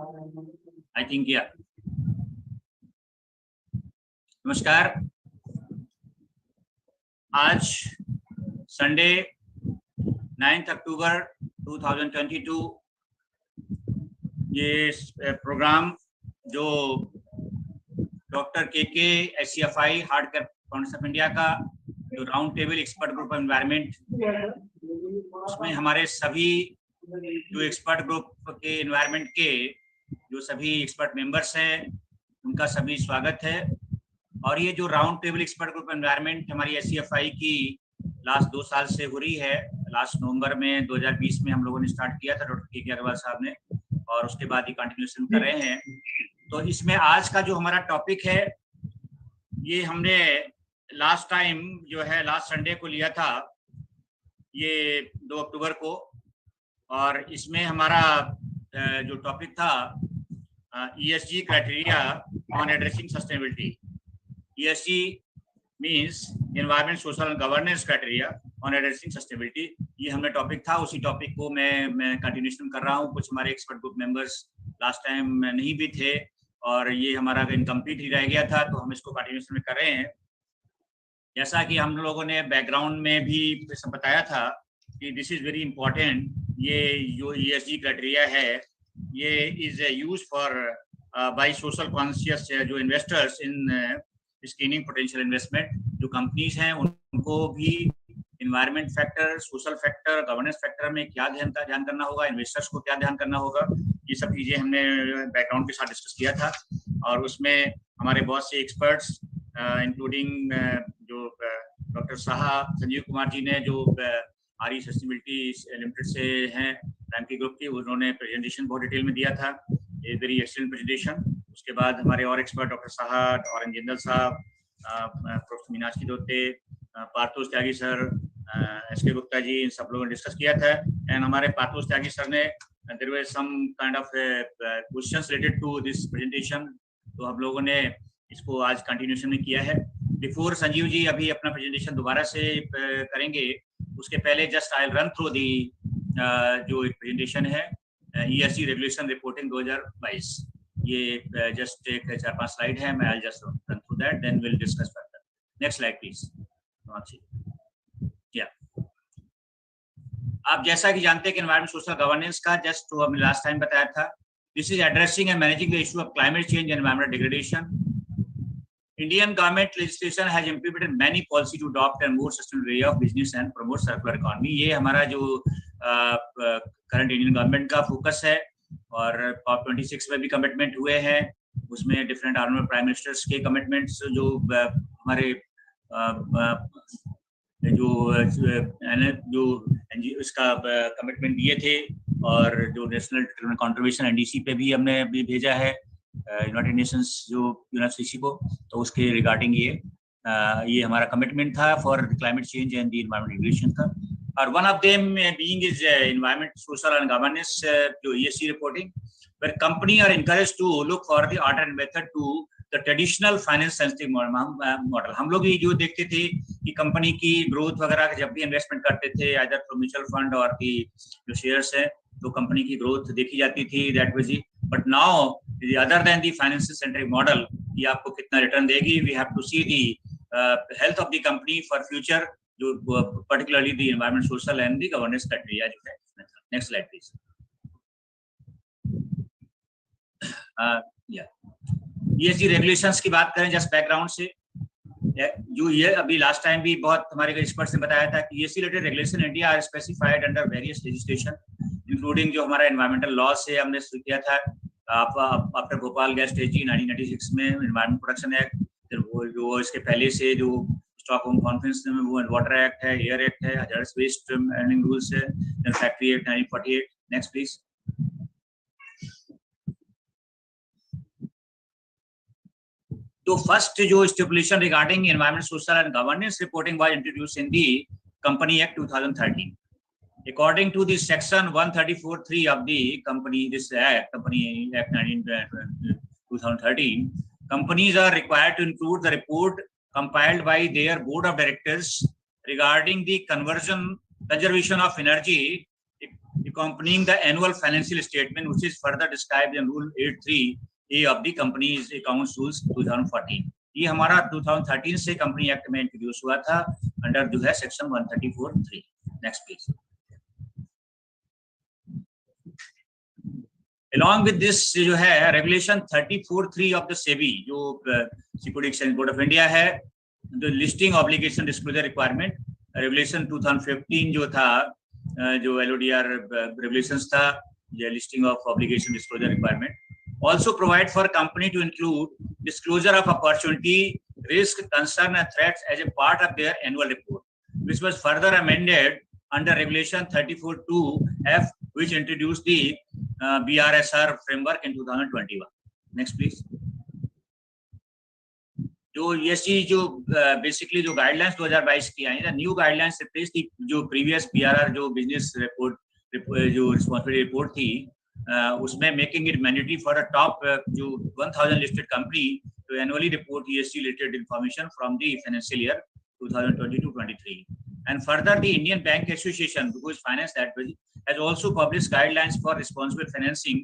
I think या नमस्कार। आज संडे 9 अक्टूबर 2022 ये प्रोग्राम जो डॉक्टर के HCFI heart care foundation of India का जो round table expert group of environment, उसमें हमारे सभी जो एक्सपर्ट ग्रुप के एनवायरनमेंट के जो सभी एक्सपर्ट मेंबर्स हैं उनका सभी स्वागत है। और ये जो round table expert group environment हमारी HCFI की लास्ट 2 साल से हो रही है। लास्ट नवंबर में 2020 में हम लोगों ने स्टार्ट किया था डॉक्टर के अग्रवाल साहब ने, और उसके बाद ही कंटिन्यूएशन कर रहे हैं। तो इसमें आज का जो हमारा टॉपिक है, ये हमने लास्ट टाइम जो है लास्ट संडे को लिया था, ये 2 अक्टूबर को, और इसमें हमारा जो टॉपिक था ESG criteria on addressing sustainability. ESG means environment social and governance criteria on addressing sustainability, ये हमें टॉपिक था। उसी टॉपिक को मैं कंटिन्यूएशन कर रहा हूँ। कुछ हमारे expert group members last time नहीं भी थे और ये हमारा इनकम्प्लीट ही रह गया था, तो हम इसको कंटिन्यूएशन में कर रहे हैं। जैसा कि हम लोगों ने बैकग्राउंड में भी बताया था कि दिस इज वेरी इंपॉर्टेंट। ये जो ESG क्राइटेरिया है, ये is use for by social conscious जो investors in screening potential investment. जो कंपनीज हैं उनको भी environment factor, social factor, governance factor में क्या ध्यान करना होगा, इन्वेस्टर्स को क्या ध्यान करना होगा, ये सब चीजें हमने बैकग्राउंड के साथ डिस्कस किया था। और उसमें हमारे बहुत से एक्सपर्ट्स इंक्लूडिंग जो डॉक्टर साहब संजीव कुमार जी ने जो RE सस्टेनेबिलिटी लिमिटेड से हैं रैंकी ग्रुप की, उन्होंने प्रेजेंटेशन बहुत डिटेल में दिया था, ए वेरी एक्सीलेंट प्रेजेंटेशन। उसके बाद हमारे और एक्सपर्ट डॉक्टर साहब और जिंदल साहब, professor Meenakshi Dote, Parthos Tyagi sir, SK Gupta ji, इन सब लोगों ने डिस्कस किया था। एंड हमारे पार्थोस त्यागी सर ने there were some kind of questions related to this presentation, तो हम लोगों ने इसको आज कंटिन्यूएशन में किया है। बिफोर संजीव जी अभी अपना प्रेजेंटेशन दोबारा से करेंगे, उसके पहले just I will run through the जो एक प्रेजेंटेशन है ESG रेगुलेशन रिपोर्टिंग 2022। ये जस्ट एक 4-5 स्लाइड है, मैं I just run through that, then will discuss further. Next slide please. क्या आप जैसा कि जानते हैं कि एनवायरमेंट सोशल गवर्नेंस का जस्ट तो हमने लास्ट टाइम बताया था, this is addressing and managing the issue of climate change and environmental degradation. Indian government legislation has implemented many policy to adopt a more sustainable way of business and promote circular economy। ये हमारा जो current Indian government का focus है, और COP26 में भी commitment हुए हैं। उसमें डिफरेंट ऑनरेबल प्राइम मिनिस्टर्स के कमिटमेंट्स जो हमारे जो इसका कमिटमेंट दिए थे, और जो नेशनल कंट्रीब्यूशन NDC पे भी हमने अभी भेजा है यूनाइटेड नेशंस जो यूएनएफसीसी को, तो उसके रिगार्डिंग ये हमारा कमिटमेंट था for climate change and the environment regulation का। और one of them being is environment social and governance जो ESG reporting, where company are encouraged to look for the alternate method to the traditional finance sensitive model. हम लोग भी जो देखते थे कि कंपनी की ग्रोथ वगैरह जब भी इन्वेस्टमेंट करते थे आइदर थ्रू म्यूचुअल फंड और की जो शेयर्स है, तो कंपनी की ग्रोथ देखी जाती थी that was it. But now other than the financial centric model, ये आपको कितना रिटर्न देगी, we have to see the health of the company for future, जो particularly the environment social and the governance criteria जो है। Next slide please. ESG regulations की बात करें जस्ट बैकग्राउंड से, जो ये अभी लास्ट टाइम भी बहुत हमारे एक्सपर्ट्स ने बताया था कि ESG related regulation India are specified under various legislation including जो हमारा एनवायरमेंटल लॉ से हमने शुरू किया था आफ्टर भोपाल गैस स्ट्रेटजी 1996 में एनवायरमेंट प्रोटेक्शन एक्ट, फिर वो इसके पहले से जो स्टॉकहोम कॉन्फ्रेंस में वो वाटर एक्ट है, एयर एक्ट है, हजार्डस वेस्ट हैंडलिंग रूल्स है, then factory act 1948। Next please. तो फर्स्ट जो stipulation regarding environment social and governance reporting was introduced in the company act 2013। According to the section 134(3) of the Company Act 2013, companies are required to include the report compiled by their board of directors regarding the conservation of energy accompanying the annual financial statement, which is further described in Rule 83A of the Companies Accounts Rules 2014. ये हमारा 2013 से company act में introduce हुआ था under जो है section 134(3). Next please. Along with this जो है रेगुलेशन 34(3) ऑफ द सेबी जो security exchange board of India है, जो listing obligation disclosure requirement regulation 2015 जो था, जो LODR रेगुलेशंस था, ये listing of obligation disclosure requirement also provide for company to include disclosure of opportunity, risk, concern and threats as a part of their annual report, which was further amended under regulation 34(2)F, which introduced the BRSR framework in 2021. Next please. जो ESG जो basically जो guidelines 2022 की आई है, new guidelines replace the जो previous PRR जो business report जो responsibility report थी, उसमें making it mandatory for a top जो 1000 listed company to annually report ESG related information from the financial year 2022-23. And further, the Indian Bank Association, who is financed that way, has also published guidelines for responsible financing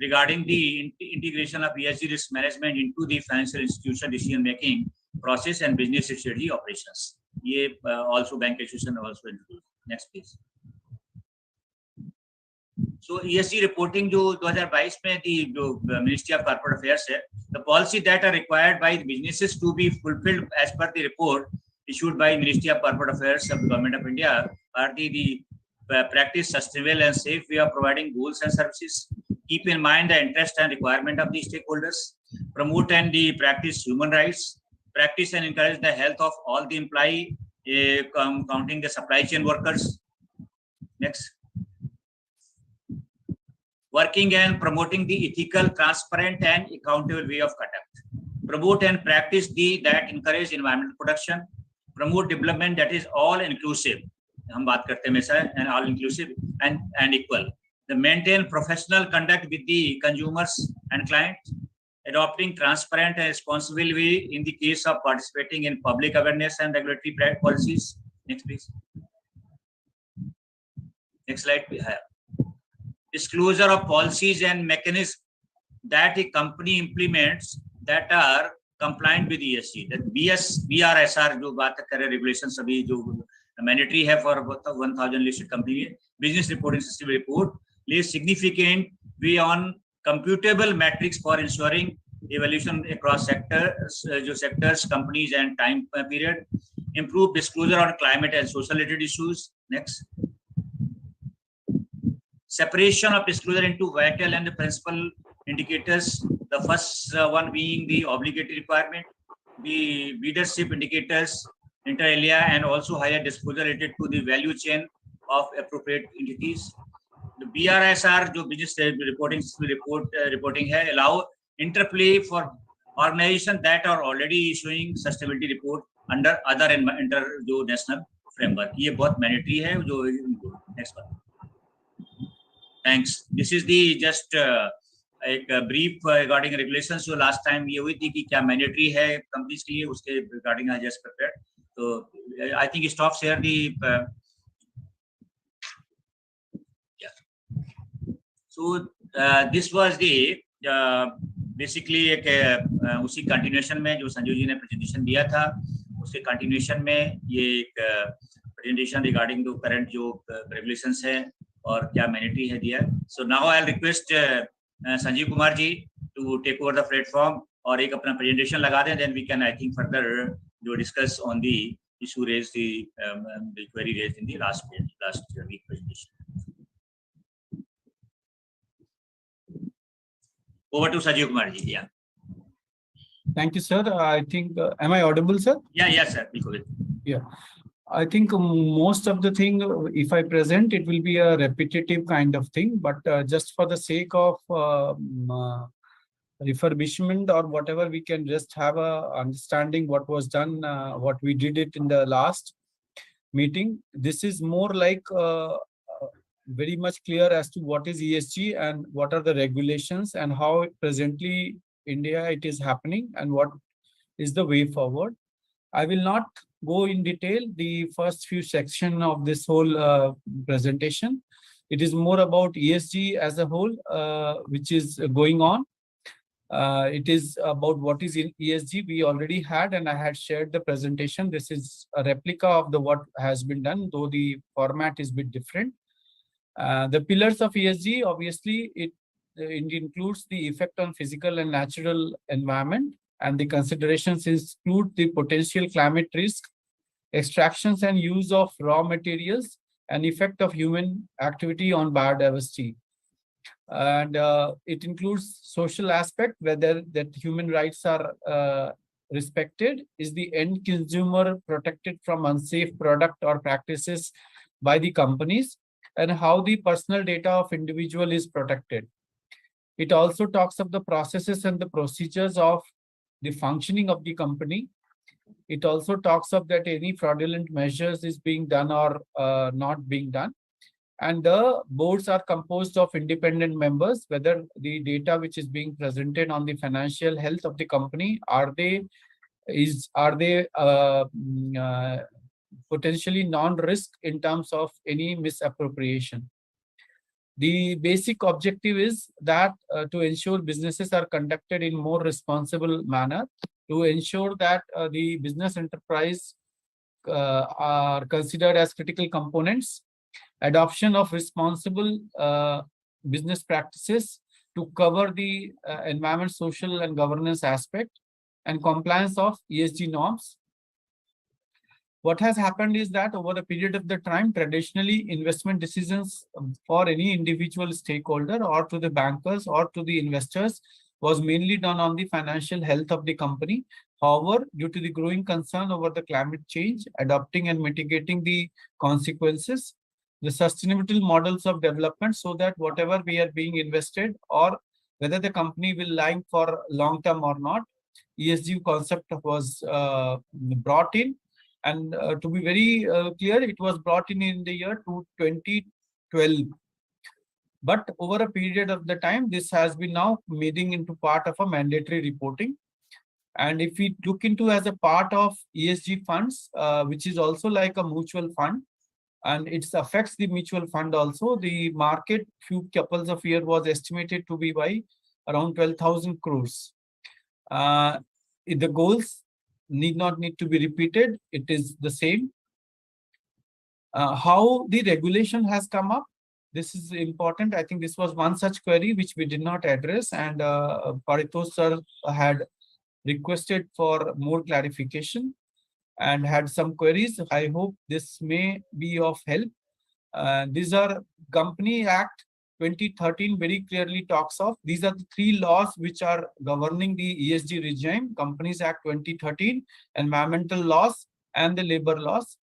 regarding the integration of ESG risk management into the financial institution decision making process and business strategy operations. ये also Bank Association also introduced. Next please. So ESG reporting जो 2022 में थी जो Ministry of Corporate Affairs है, the policy that are required by the businesses to be fulfilled as per the report issued by Ministry of Corporate Affairs of the Government of India are the practice sustainable and safe way of providing goods and services, keep in mind the interest and requirement of the stakeholders, promote and the practice human rights, practice and encourage the health of all the employee, counting the supply chain workers. Next. Working and promoting the ethical, transparent and accountable way of conduct. Promote and practice that encourage environmental protection. Promote development that is all inclusive. हम बात करते हैं हमेशा and all inclusive and equal. The maintain professional conduct with the consumers and clients. Adopting transparent and responsible way in the case of participating in public awareness and regulatory policies. Next please. Next slide. Disclosure of policies and mechanisms that a company implements that are compliant with ESG. That BRSR जो बात कर रहे regulations सभी जो mandatory है for 1000 listed company, business reporting system report lays significant way on computable metrics for ensuring evaluation across sectors, companies and time period. Improve disclosure on climate and social related issues. Next. Separation of disclosure into vital and the principal indicators. The first one being the obligatory requirement, the leadership indicators, inter alia, and also higher disclosure related to the value chain of appropriate entities. The BRSR, जो business reporting है, allow interplay for organizations that are already issuing sustainability report under other जो national framework. ये बहुत mandatory है जो next one. Thanks. This is the just एक brief regarding regulations. जो last time ये हुई थी कि क्या mandatory है companies के लिए, उसके regarding I just prepared. So I think it stops here the yeah. So this was the basically एक उसी continuation में जो संजू जी ने presentation दिया था, उसके continuation में ये एक presentation regarding the current जो regulations है और क्या mandatory है दिया. So now I'll request Sanjeev Kumar ji to take over the platform और एक अपना presentation लगा दें, then we can I think further जो discuss on the issue raised, the query raised in the last week presentation. Over to Sanjeev Kumar ji. Yeah. Thank you, sir. I think am I audible, sir? Yeah, yes, sir. Yeah. I think most of the thing, if I present, it will be a repetitive kind of thing, but just for the sake of refurbishment or whatever, we can just have a understanding what was done, what we did it in the last meeting. This is more like very much clear as to what is ESG and what are the regulations and how presently India it is happening and what is the way forward. I will not go in detail the first few sections of this whole presentation. It is more about ESG as a whole, which is going on. It is about what is in ESG we already had, and I had shared the presentation. This is a replica of the what has been done, though the format is a bit different. The pillars of ESG, obviously, it includes the effect on physical and natural environment, and the considerations include the potential climate risk, extractions and use of raw materials, and effect of human activity on biodiversity. And it includes social aspect, whether that human rights are respected, is the end consumer protected from unsafe product or practices by the companies, and how the personal data of individual is protected. It also talks of the processes and the procedures of the functioning of the company. It also talks of that any fraudulent measures is being done or not being done. And the boards are composed of independent members, whether the data which is being presented on the financial health of the company, are they potentially non-risk in terms of any misappropriation. The basic objective is that to ensure businesses are conducted in more responsible manner, to ensure that the business enterprise are considered as critical components, adoption of responsible business practices to cover the environment, social and governance aspect, and compliance of ESG norms. What has happened is that over a period of the time, traditionally investment decisions for any individual stakeholder or to the bankers or to the investors was mainly done on the financial health of the company. However, due to the growing concern over the climate change, adopting and mitigating the consequences, the sustainable models of development, so that whatever we are being invested or whether the company will lie for long term or not, ESG concept was brought in. And to be very clear, it was brought in the year 2012. But over a period of the time, this has been now made into part of a mandatory reporting. And if we look into as a part of ESG funds, which is also like a mutual fund, and it affects the mutual fund also, the market few couples of years was estimated to be by around 12,000 crores. The goals need to be repeated. It is the same. How the regulation has come up, this is important. I think this was one such query which we did not address, and Paritosh sir had requested for more clarification and had some queries. I hope this may be of help. These are Company Act 2013 very clearly talks of, these are the three laws which are governing the ESG regime: Companies Act 2013, environmental laws, and the labor laws.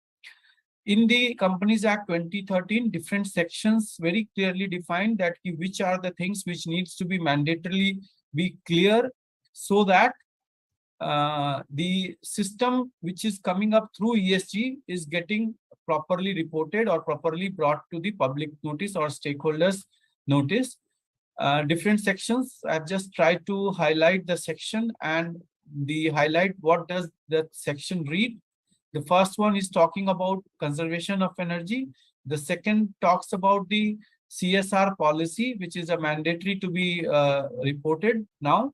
In the Companies Act 2013, different sections very clearly define that which are the things which needs to be mandatorily be clear, so that the system which is coming up through ESG is getting properly reported or properly brought to the public notice or stakeholders notice. Different sections, I've just tried to highlight the section and the highlight what does that section read. The first one is talking about conservation of energy. The second talks about the CSR policy, which is a mandatory to be reported now.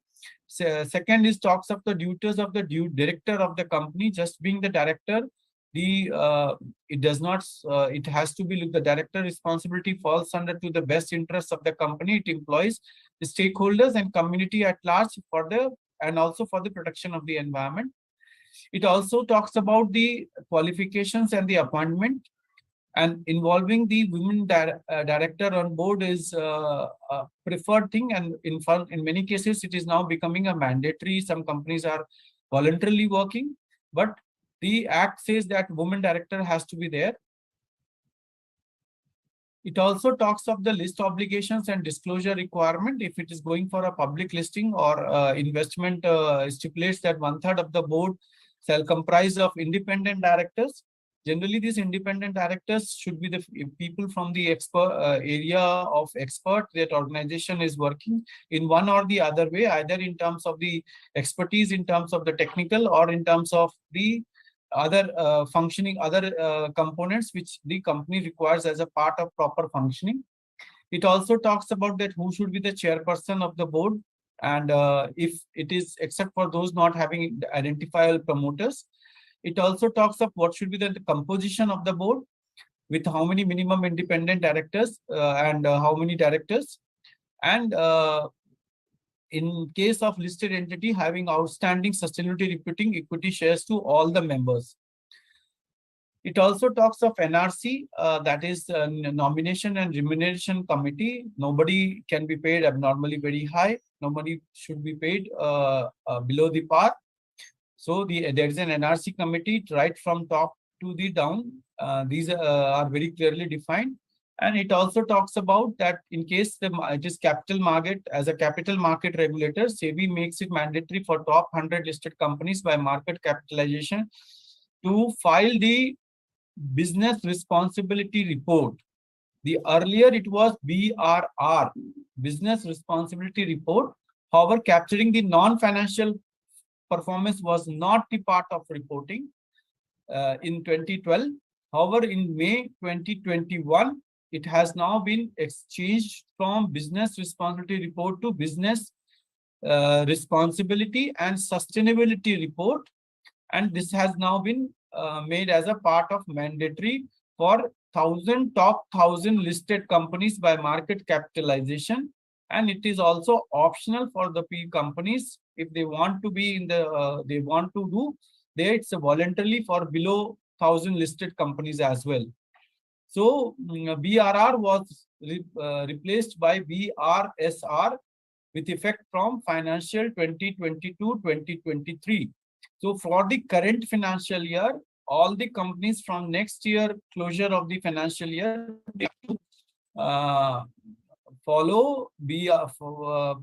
Second is talks of the duties of the director of the company. Just being the director, it does not it has to be the director responsibility falls under to the best interests of the company. It employs the stakeholders and community at large and also for the protection of the environment. It also talks about the qualifications and the appointment, and involving the women director on board is a preferred thing, and in many cases it is now becoming a mandatory. Some companies are voluntarily working, but the act says that woman director has to be there. It also talks of the list obligations and disclosure requirement. If it is going for a public listing or investment, stipulates that 1/3 of the board shall comprise of independent directors. Generally, these independent directors should be the people from the expert area of expert that organization is working in one or the other way, either in terms of the expertise, in terms of the technical, or in terms of the other functioning, other components which the company requires as a part of proper functioning. It also talks about that who should be the chairperson of the board, and if it is, except for those not having identifiable promoters. It also talks of what should be the composition of the board, with how many minimum independent directors and how many directors, and in case of listed entity, having outstanding sustainability reporting equity shares to all the members. It also talks of NRC, that is Nomination and Remuneration Committee. Nobody can be paid abnormally very high. Nobody should be paid below the par. So there is an NRC committee right from top to the down. These are very clearly defined. And it also talks about that in case it is capital market, as a capital market regulator, SEBI makes it mandatory for top 100 listed companies by market capitalization to file the business responsibility report. The earlier it was BRR, business responsibility report. However, capturing the non-financial performance was not the part of reporting in 2012. However, in May 2021, it has now been exchanged from business responsibility report to business responsibility and sustainability report. And this has now been made as a part of mandatory for top 1,000 listed companies by market capitalization. And it is also optional for the P companies if they want to be in the, they want to do there. It's a voluntarily for below 1,000 listed companies as well. So BRR was replaced by BRSR with effect from financial 2022-2023. So for the current financial year, all the companies from next year closure of the financial year follow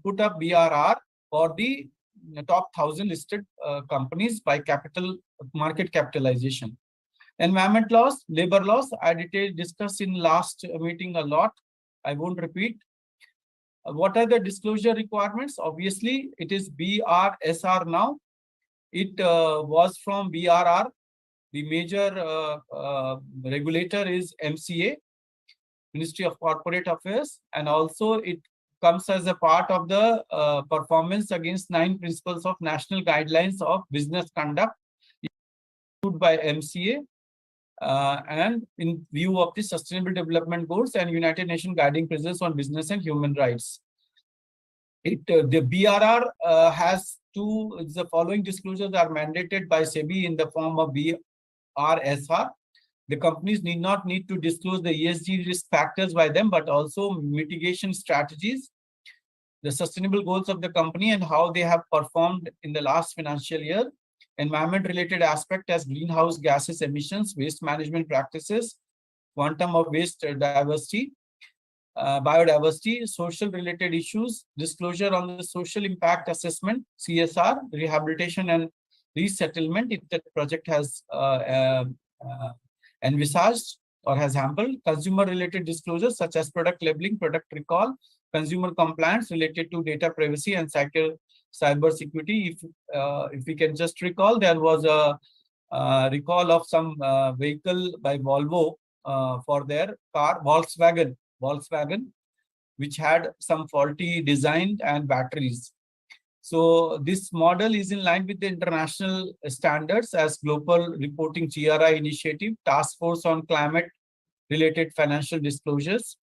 put up BRR for the top 1,000 listed companies by market capitalization. Environment laws, labor laws, I discussed in last meeting a lot. I won't repeat. What are the disclosure requirements? Obviously, it is BRSR now. It was from BRR. The major regulator is MCA, Ministry of Corporate Affairs, and also it comes as a part of the performance against 9 principles of national guidelines of business conduct issued by MCA. And in view of the Sustainable Development Goals and United Nations Guiding Principles on Business and Human Rights. The BRR has the following disclosures are mandated by SEBI in the form of BRSR. The companies need to disclose the ESG risk factors by them, but also mitigation strategies, the sustainable goals of the company and how they have performed in the last financial year, environment-related aspect as greenhouse gases emissions, waste management practices, quantum of waste diversity, biodiversity, social-related issues, disclosure on the social impact assessment, CSR, rehabilitation and resettlement, if that project has envisaged or has handled, consumer-related disclosures such as product labeling, product recall, consumer compliance related to data privacy and cyber security. If we can just recall, there was a recall of some vehicle by Volvo for their car, Volkswagen, which had some faulty design and batteries. So this model is in line with the international standards as Global Reporting GRI Initiative, Task Force on Climate Related Financial Disclosures.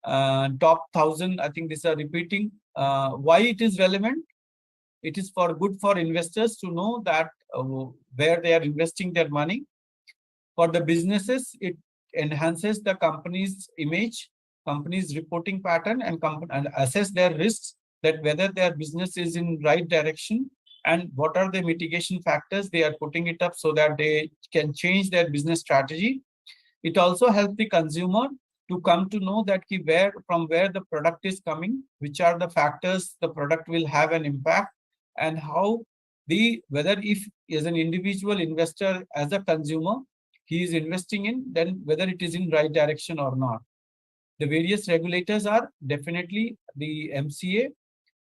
Top 1,000, I think these are repeating. Why it is relevant? It is good for investors to know that where they are investing their money. For the businesses, it enhances the company's image, company's reporting pattern, and assess their risks, that whether their business is in right direction and what are the mitigation factors they are putting it up so that they can change their business strategy. It also helps the consumer to come to know that from where the product is coming, which are the factors the product will have an impact, and how whether if as an individual investor, as a consumer, he is investing in, then whether it is in right direction or not. The various regulators are definitely the MCA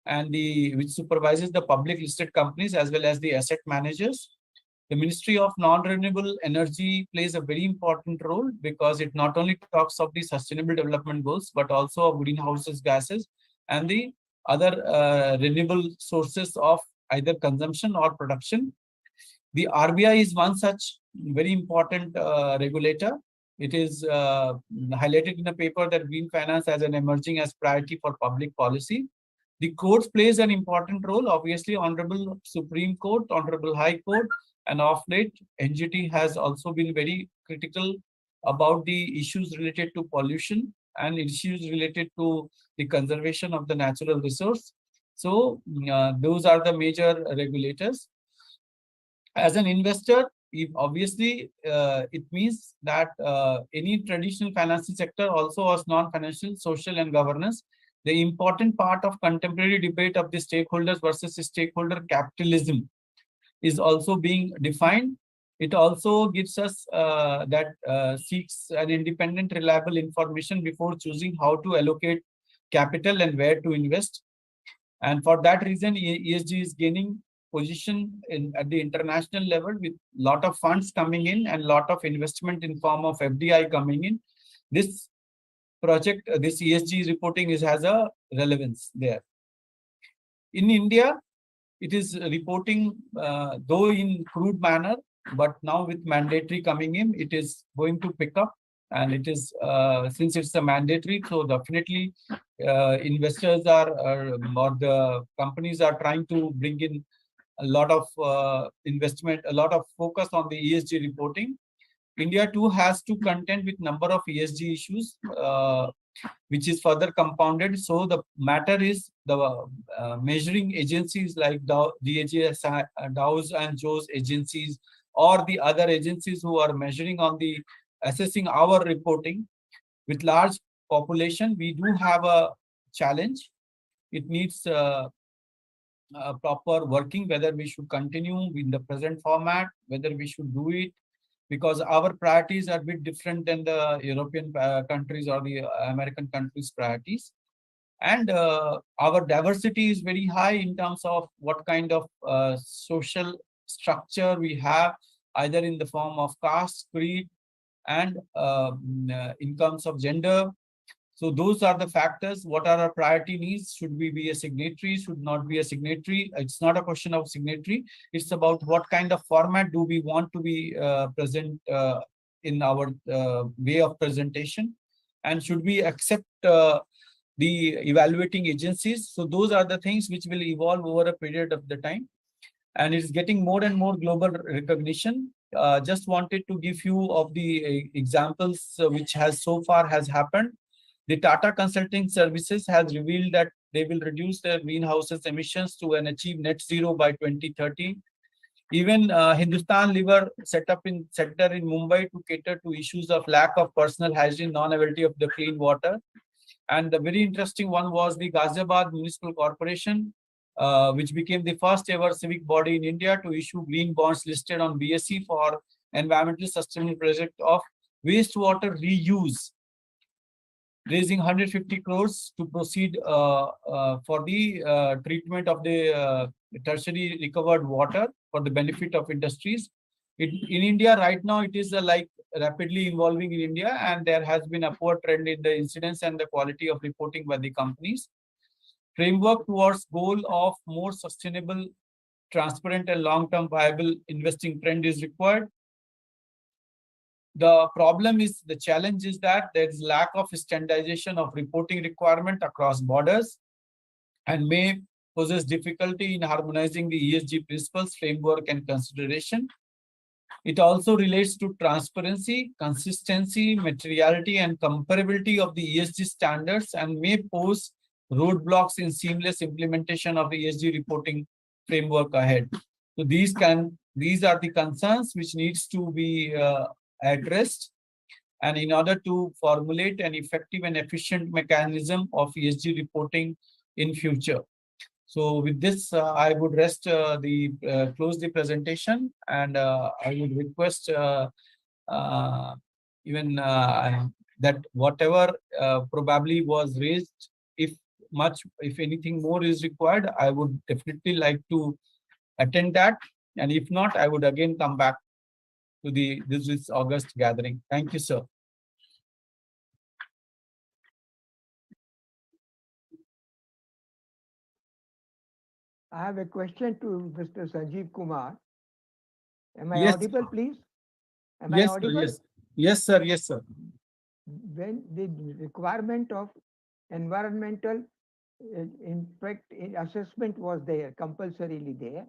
and which supervises the public listed companies as well as the asset managers. The Ministry of Non-Renewable Energy plays a very important role because it not only talks of the sustainable development goals, but also of greenhouse gases and the other renewable sources of either consumption or production. The RBI is one such very important regulator. It is highlighted in a paper that green finance as an emerging as priority for public policy. The court plays an important role. Obviously, Honorable Supreme Court, Honorable High Court, and of late, NGT has also been very critical about the issues related to pollution and issues related to the conservation of the natural resource. So those are the major regulators. As an investor, if obviously it means that any traditional financing sector also has non-financial, social, and governance. The important part of contemporary debate of the stakeholders versus stakeholder capitalism is also being defined. It also gives us seeks an independent, reliable information before choosing how to allocate capital and where to invest. And for that reason, ESG is gaining position at the international level with lot of funds coming in and lot of investment in form of FDI coming in. This project, this ESG reporting has a relevance there. In India, it is reporting, though in crude manner, but now with mandatory coming in, it is going to pick up. And it is, since it's a mandatory, so definitely investors or the companies are trying to bring in a lot of investment, a lot of focus on the ESG reporting. India too has to contend with number of ESG issues, which is further compounded. So the matter is the measuring agencies like DHS, Dow's and Joe's agencies, or the other agencies who are measuring on the assessing our reporting. With large population, we do have a challenge. It needs proper working, whether we should continue in the present format, whether we should do it, because our priorities are a bit different than the European countries or the American countries' priorities. And our diversity is very high in terms of what kind of social structure we have, either in the form of caste, creed, and in terms of gender. So those are the factors. What are our priority needs? Should we be a signatory? Should not be a signatory? It's not a question of signatory. It's about what kind of format do we want to be present in our way of presentation, and should we accept the evaluating agencies? So those are the things which will evolve over a period of the time, and it's getting more and more global recognition. Just wanted to give you of the examples which has so far has happened. The Tata Consulting Services has revealed that they will reduce their greenhouse emissions to and achieve net zero by 2030. Even Hindustan Liver set up in sector in Mumbai to cater to issues of lack of personal hygiene, non-availability of the clean water. And the very interesting one was the Ghaziabad Municipal Corporation, which became the first ever civic body in India to issue green bonds listed on BSE for environmental sustainable project of wastewater reuse, raising 150 crores to proceed for the treatment of the tertiary recovered water for the benefit of industries. In India right now, it is like rapidly evolving in India, and there has been upward trend in the incidence and the quality of reporting by the companies. Framework towards goal of more sustainable, transparent, and long-term viable investing trend is required. The problem is, the challenge is that there is lack of standardization of reporting requirement across borders and may possess difficulty in harmonizing the ESG principles, framework, and consideration. It also relates to transparency, consistency, materiality, and comparability of the ESG standards, and may pose roadblocks in seamless implementation of the ESG reporting framework ahead. So these are the concerns which needs to be addressed, and in order to formulate an effective and efficient mechanism of ESG reporting in future. So with this, I would close the presentation, and I would request that whatever probably was raised, if anything more is required, I would definitely like to attend that. And if not, I would again come back to this August gathering. Thank you, sir. I have a question to Mr. Sanjeev Kumar. Am I Yes. audible, please? Am I Yes, sir, audible? yes. Yes, sir. Yes, sir. When the requirement of environmental impact assessment was there, compulsorily there,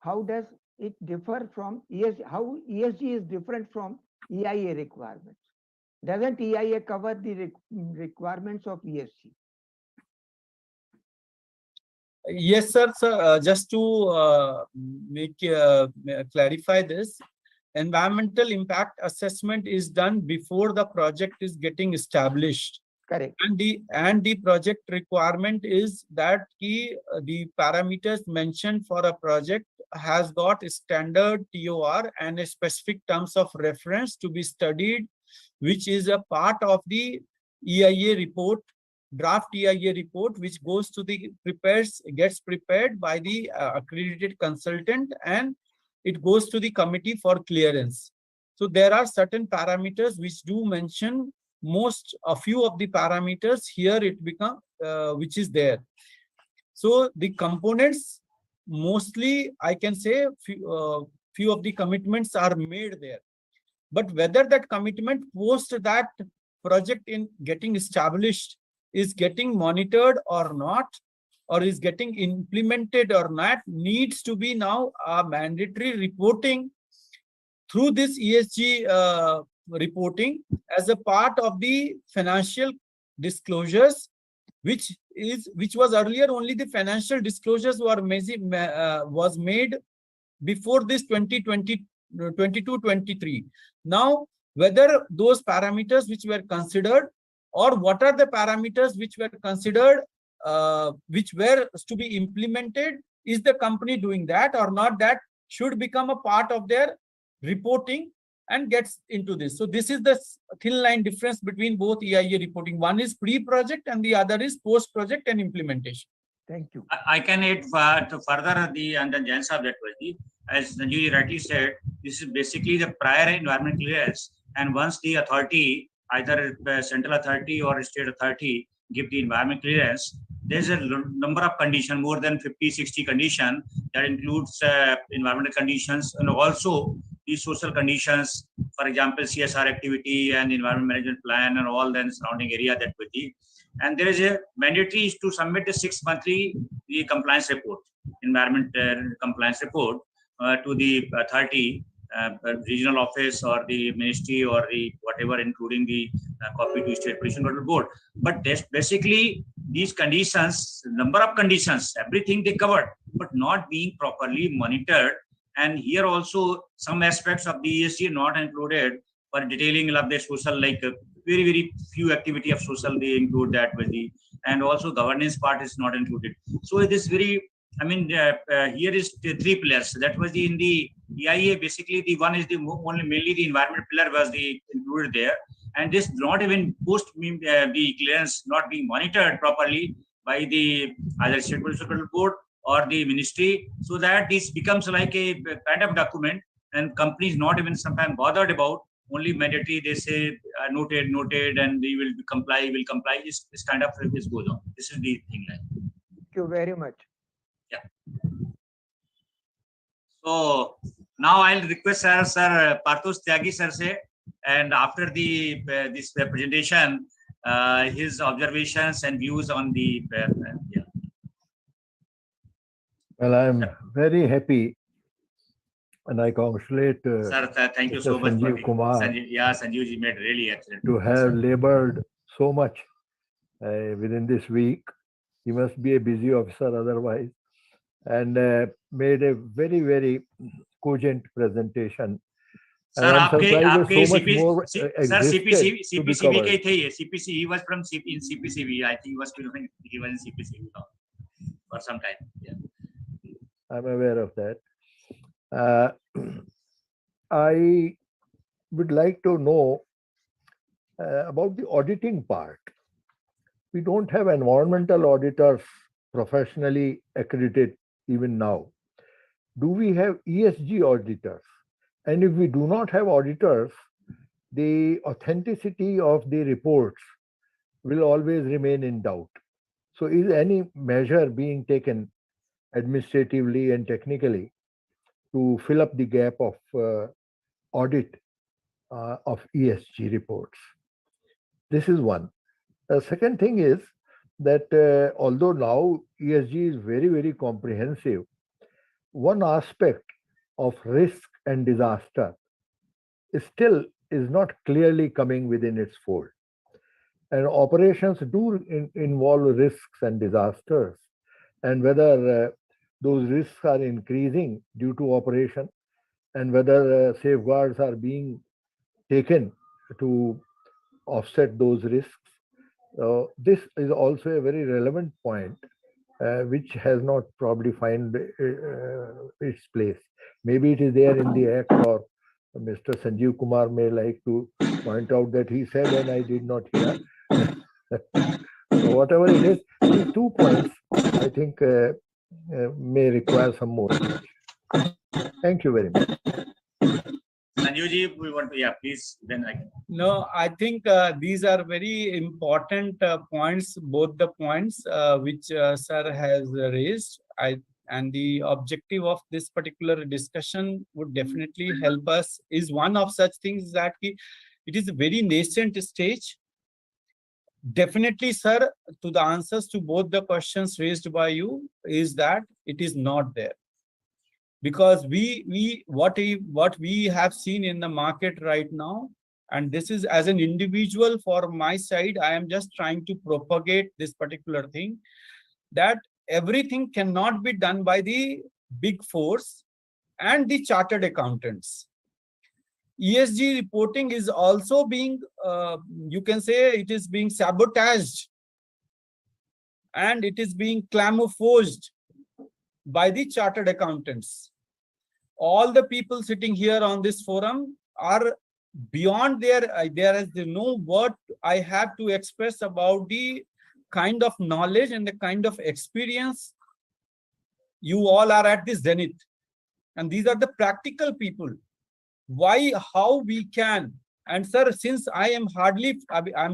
how does it differ from ESG? How ESG is different from EIA requirements? Doesn't EIA cover the requirements of ESG? Yes, sir. Just to clarify this, environmental impact assessment is done before the project is getting established. Correct. And the project requirement is that the parameters mentioned for a project has got a standard TOR and a specific terms of reference to be studied, which is a part of the EIA report, draft EIA report, which goes to the gets prepared by the accredited consultant, and it goes to the committee for clearance. So there are certain parameters which do mention a few of the parameters here it become which is there. So the components, mostly I can say few of the commitments are made there, but whether that commitment post that project in getting established is getting monitored or not, or is getting implemented or not, needs to be now a mandatory reporting through this ESG reporting as a part of the financial disclosures, which was earlier only the financial disclosures was made before this 2022-23. Now, whether those parameters which were considered, or what are the parameters which were considered, which were to be implemented, is the company doing that or not, that should become a part of their reporting and gets into this. So this is the thin line difference between both EIA reporting. One is pre-project and the other is post-project and implementation. Thank you. I can add to further the under Jain Saab that was as Sanjeev rightly said, this is basically the prior environment clearance, and once the authority, either central authority or state authority, give the environment clearance, there's a number of conditions, more than 50-60 conditions, that includes environmental conditions and also the social conditions, for example, CSR activity and environment management plan and all the surrounding area that would be. And there is a mandatory to submit a 6-monthly compliance report, environment compliance report to the authority, regional office or the ministry or the whatever, including the copy to State Pollution Control Board. But basically these conditions, number of conditions, everything they covered, but not being properly monitored. And here also some aspects of the ESG not included for detailing of the social, like very few activity of social they include that with the, and also governance part is not included. So it is very, I mean, here is the 3 pillars. That was in the EIA. Basically, the one is the mainly the environment pillar was the included there, and this not even post the clearance not being monitored properly by the either State Pollution Control Board or the ministry, so that this becomes like a kind of document, and companies not even sometimes bothered about. Only mandatory they say noted, and we will comply. This kind of this goes on. This is the thing. Like. Thank you very much. Yeah. So now I'll request Sir Parthos Tyagi sir say, and after the this presentation, his observations and views on the. Yeah. Well, I'm very happy, and I congratulate Sir, thank you Mr. so much. Sanjeev Kumar. Sanjeev ji made really excellent. To have labored so much within this week. He must be a busy officer otherwise, and made a very cogent presentation. Sir, and I'm surprised that so much more sir, CPCV के थे ये. CPC, he was from in CPCV. I think he was in CPCV for some time. Yeah. I'm aware of that. I would like to know about the auditing part. We don't have environmental auditors professionally accredited even now. do we have ESG auditors? And if we do not have auditors, the authenticity of the reports will always remain in doubt. So is any measure being taken administratively and technically to fill up the gap of audit of ESG reports? This is one. The second thing is that although now ESG is very, very comprehensive, one aspect of risk and disaster still is not clearly coming within its fold. And operations do involve risks and disasters, and whether those risks are increasing due to operation, and whether safeguards are being taken to offset those risks. This is also a very relevant point, which has not probably found its place. Maybe it is there in the act, or Mr. Sanjeev Kumar may like to point out that he said and I did not hear. So whatever it is, these 2 points, I think, may require some more attention. Thank you very much. Sanjuji, we want to, please, then I can. No, I think these are very important points, both the points which sir has raised. And the objective of this particular discussion would definitely help us is one of such things that it is a very nascent stage. Definitely, sir, to the answers to both the questions raised by you is that it is not there. Because what we have seen in the market right now, and this is as an individual for my side, I am just trying to propagate this particular thing, that everything cannot be done by the big fours and the chartered accountants. ESG reporting is also being, you can say it is being sabotaged and it is being camouflaged by the chartered accountants. All the people sitting here on this forum are beyond there is no word I have to express about the kind of knowledge and the kind of experience you all are at this zenith. And these are the practical people. Why, how we can. And sir, since I'm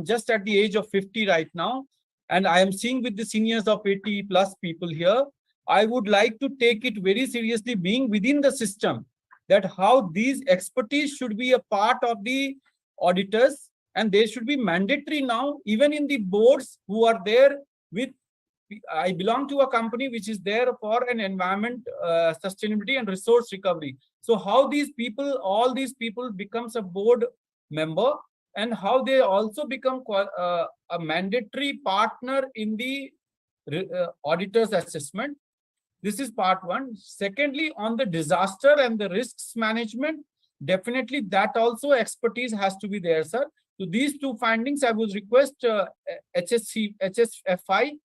just at the age of 50 right now, and I am seeing with the seniors of 80 plus people here, I would like to take it very seriously, being within the system, that how these expertise should be a part of the auditors, and they should be mandatory now, even in the boards who are there with, I belong to a company which is there for an environment, sustainability and resource recovery. So how these people, all these people becomes a board member, and how they also become a mandatory partner in the auditor's assessment. This is part one. Secondly, on the disaster and the risks management, definitely that also expertise has to be there, sir. So these two findings, I would request HCFI,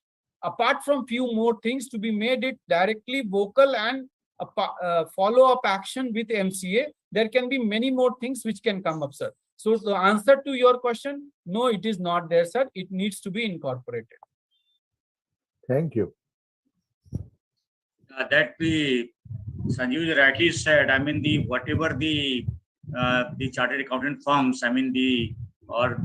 apart from few more things, to be made it directly vocal and follow-up action with MCA. There can be many more things which can come up, sir. So the answer to your question, no, it is not there, sir. It needs to be incorporated. Thank you. That Sanjeev rightly said, I mean, whatever the chartered accountant firms, I mean, I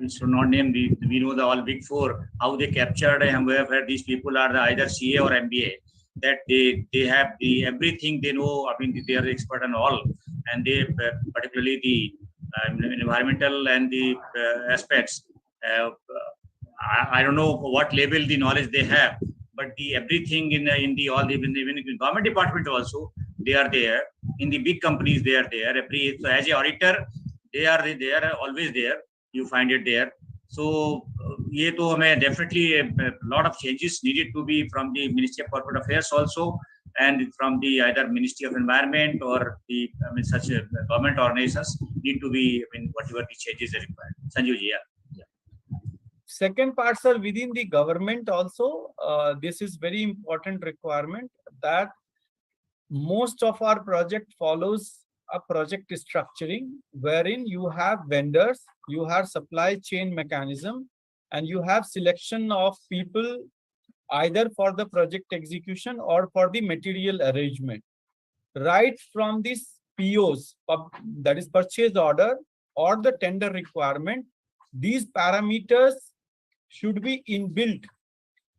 should not name, we know the all big four, how they captured and where these people are either CA or MBA, that they have everything they know, I mean, they are expert on all, and they particularly the environmental and the aspects. I don't know what level the knowledge they have, but everything in the even in government department also, they are there. In the big companies, they are there. So as a auditor, they are always there. You find it there. So ये तो हमें definitely a lot of changes needed to be from the Ministry of Corporate Affairs also, and from the either Ministry of Environment or the such government organizations need to be, whatever the changes are required. Sanjeev ji, yeah. Second part, sir, within the government also, this is very important requirement, that most of our project follows a project structuring, wherein you have vendors, you have supply chain mechanism, and you have selection of people either for the project execution or for the material arrangement. Right from this POs, that is purchase order or the tender requirement, these parameters should be inbuilt.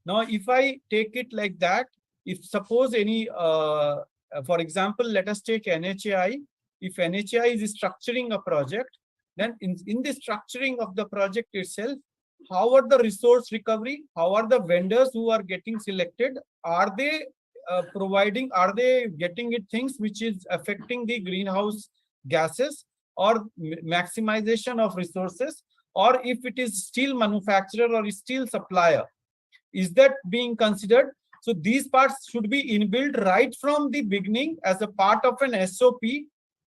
Now, if I take it like that, if suppose any, for example, let us take NHAI. If NHAI is structuring a project, then in the structuring of the project itself, how are the resource recovery? How are the vendors who are getting selected? Are they providing, are they getting it things which is affecting the greenhouse gases or maximization of resources? Or if it is steel manufacturer or steel supplier, is that being considered? So these parts should be inbuilt right from the beginning as a part of an SOP.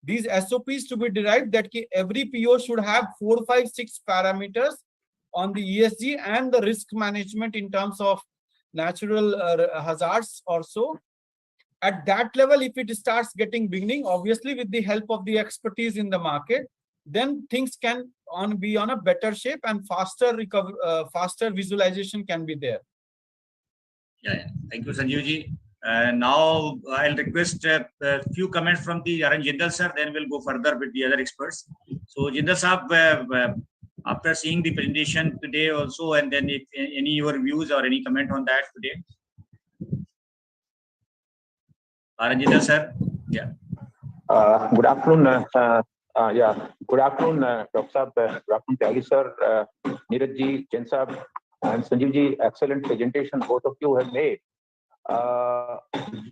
These SOPs to be derived that every PO should have 4, 5, 6 parameters on the ESG and the risk management in terms of natural hazards also. At that level, if it starts getting beginning, obviously with the help of the expertise in the market, then things can be on a better shape and faster faster visualization can be there. Yeah. Thank you, Sanjeev ji. Now I'll request a few comments from the Arun Jindal sir, then we'll go further with the other experts. So Jindal sahab, after seeing the presentation today also, and then if any your views or any comment on that today. Arun Jindal sir, yeah. Good afternoon. Good afternoon, Dr. Saab. Good afternoon, Tyagi sir, Neeraj ji, Chen Saab, and Sanjeev ji. Excellent presentation both of you have made.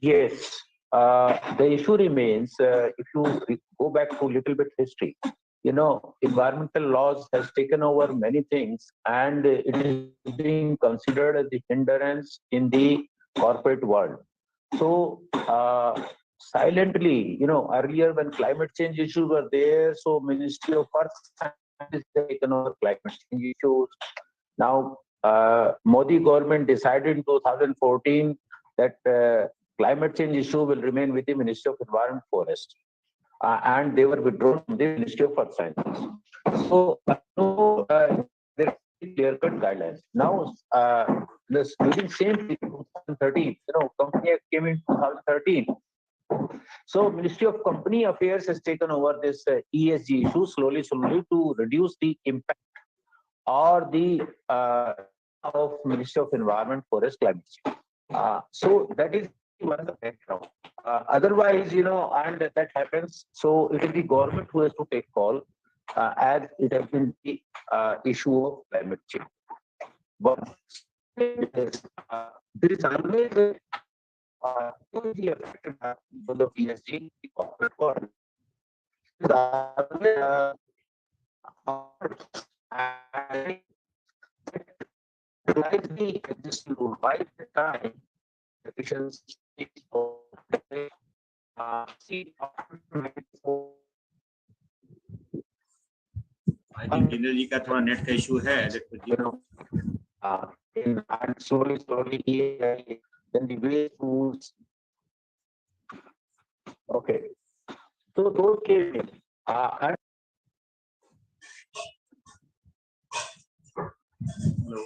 Yes, the issue remains. If you go back to a little bit history, you know, environmental laws has taken over many things, and it is being considered as the hindrance in the corporate world. So silently, you know, earlier when climate change issues were there, so Ministry of Earth Science has taken over climate change issues. Now, Modi government decided in 2014 that climate change issue will remain with the Ministry of Environment and Forest, and they were withdrawn from the Ministry of Earth Sciences. So, there are clear-cut guidelines. Now, during same 2013, you know, Company Act came in 2013. So, Ministry of Company Affairs has taken over this ESG issue slowly to reduce the impact or the of Ministry of Environment, Forest, Climate Change. So that is one of the background. Otherwise, you know, and that happens. So it is the government who has to take call, as it has been the issue of climate change. But there is always for the PSG, the corporate world. The existing rule by the time efficiency I think Jindal ji का थोड़ा net का issue है. You know, and slowly, then the way rules. Okay, so those cases, and Hello.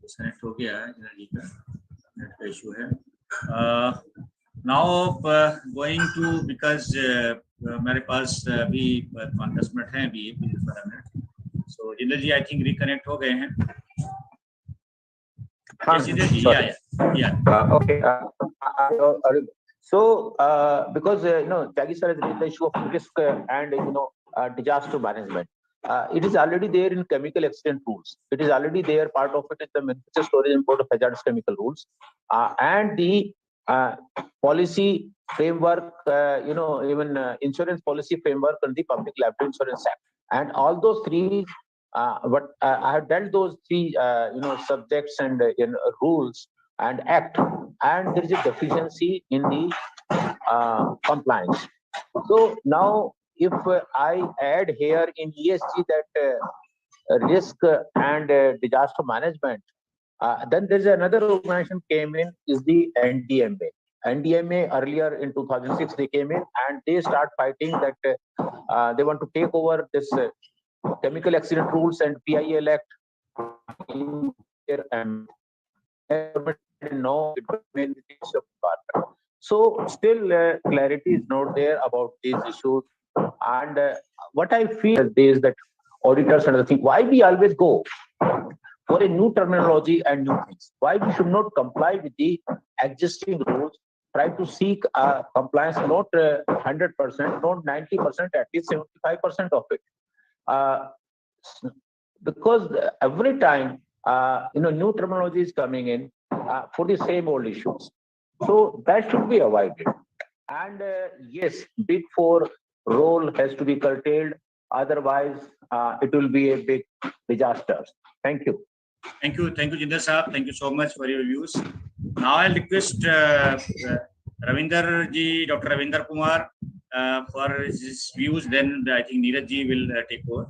Disconnect हो गया है, जिंदल जी का net का issue है. Now going to, because मेरे पास अभी 5-10 मिनट हैं अभी 15 minute. So Jindal ji I think reconnect हो गए हैं. Yes, Jindal ji, yeah. Okay. So because you know, Tyagi sir has raised the issue of risk and you know disaster management. It is already there in chemical accident rules. It is already there. Part of it is the manufacture, storage, import of hazardous chemical rules, and the policy framework. You know, even insurance policy framework and the Public Liability Insurance Act, and all those three. But I have dealt those three, you know, subjects and rules and act, and there is a deficiency in the compliance. So now, if I add here in ESG that risk and disaster management, then there is another organization came in, is the NDMA. NDMA earlier in 2006 they came in and they start fighting that they want to take over this chemical accident rules and PIL Act and government didn't know it was mainly the issue of environment. So still clarity is not there about these issues. And what I feel is that auditors and other things, why we always go for a new terminology and new things? Why we should not comply with the existing rules? Try to seek compliance, not 100%, not 90%, at least 75% of it. Because every time new terminology is coming in for the same old issues, so that should be avoided. And yes, Big Four role has to be curtailed, otherwise it will be a big disaster. Thank you. Thank you, Jinder Saab. Thank you so much for your views. Now I'll request Ravinder ji, Dr. Ravinder Kumar, for his views. Then I think Neeraj ji will take over.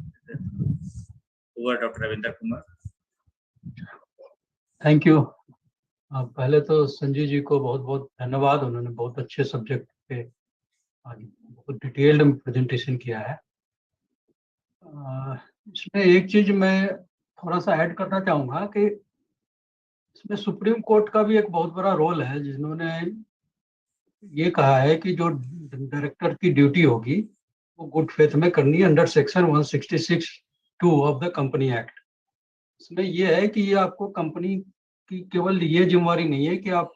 Over Dr. Ravinder Kumar. Thank you. पहले तो संजय जी को बहुत बहुत धन्यवाद, उन्होंने बहुत अच्छे subject पे बहुत डिटेल्ड प्रेजेंटेशन किया है। इसमें एक चीज मैं थोड़ा सा ऐड करना चाहूँगा कि इसमें सुप्रीम कोर्ट का भी एक बहुत बड़ा रोल है, जिन्होंने ये कहा है कि जो डायरेक्टर की ड्यूटी होगी वो गुड फेथ में करनी है under section 166(2) of the company act. इसमें ये है कि ये आपको कंपनी की केवल ये जिम्मेवारी नहीं है कि आप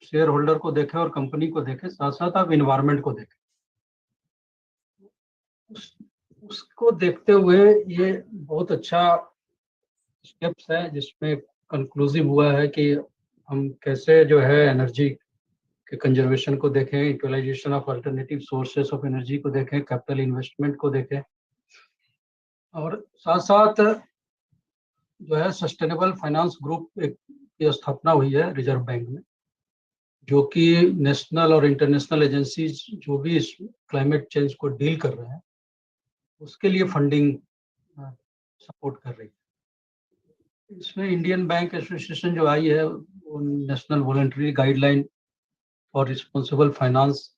शेयर होल्डर को देखें और कंपनी को देखें, साथ साथ आप इन्वायरमेंट को देखें। उसको देखते हुए ये बहुत अच्छा स्टेप्स है, जिसमें कंक्लूसिव हुआ है कि हम कैसे जो है एनर्जी के कंजर्वेशन को देखें, utilisation of alternative sources of energy को देखें, कैपिटल इन्वेस्टमेंट को देखें, और साथ साथ जो है सस्टेनेबल फाइनेंस ग्रुप की स्थापना हुई है रिजर्व बैंक में, जो कि नेशनल और इंटरनेशनल एजेंसीज जो भी इस क्लाइमेट चेंज को डील कर रहे हैं उसके लिए फंडिंग सपोर्ट कर रही है। इसमें इंडियन बैंक एसोसिएशन जो आई है वो national voluntary guideline for responsible finance